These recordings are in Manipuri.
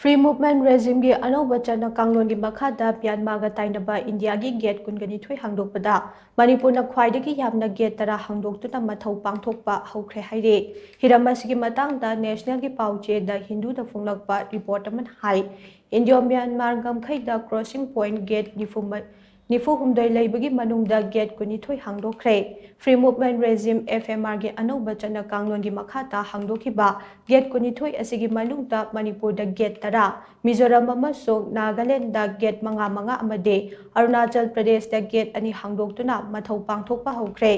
Free movement regime gi anauba chana kanglon gi makhada Myanmar ga tainaba India gi gate kungani thui hangdokpada Manipur na khwaidagi yamna gate tara hangdoktuna mathau pangthokpa haukhre haire hiramasi gi matangda national gi pauche da Hindu da funglakpa report aman hai India Myanmar gamkhai da crossing point gate nifu humdoi leibagi manungda gate kuni thui hangdokre Free movement regime FMR gi anauba chana kanglon gi makhata hangdokhiba gate kuni thui asigi manungda Manipur da gate tara Mizoram amasung Nagaland da gate manga amade Arunachal Pradesh da gate ani hangdoktuna mathau pangthokpa haukhre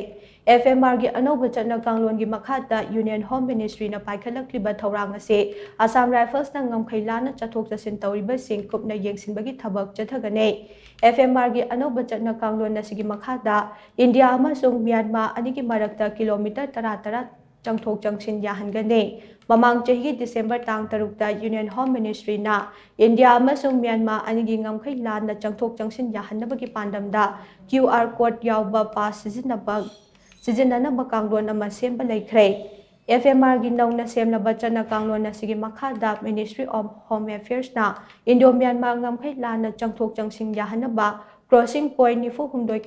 FMR gi anauba chana kanglon gi makhata Union Home Ministry na paikhalakliba thorang ase Assam Rifles na ngamkhaila na chathok chasin tawriba sing kupna yengsinbagi thabak chathagane FMR gi anauba chana kanglon na sigi makhata India amasung Myanmar anigi marakta kilometer tara changthok changsin yahangane Mamang chahi December tang tarukta Union Home Ministry na India amasung Myanmar anigi ngamkhai lan na changthok changsin yahanabagi pandamda QR code yawba pass sizinanaba kanglon ama semba laikhre FMR gi nauna semlaba chana kanglon na sigi makhada Ministry of Home Affairs na Indo Myanmar ngamkhai lan na changthok changsin yahanaba crossing point nifu humdoi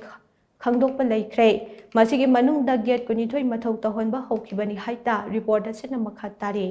khangdokpa laikhre masigi manungda gate kuni thoi mathau tahonba hokibani haita report asina makhat tare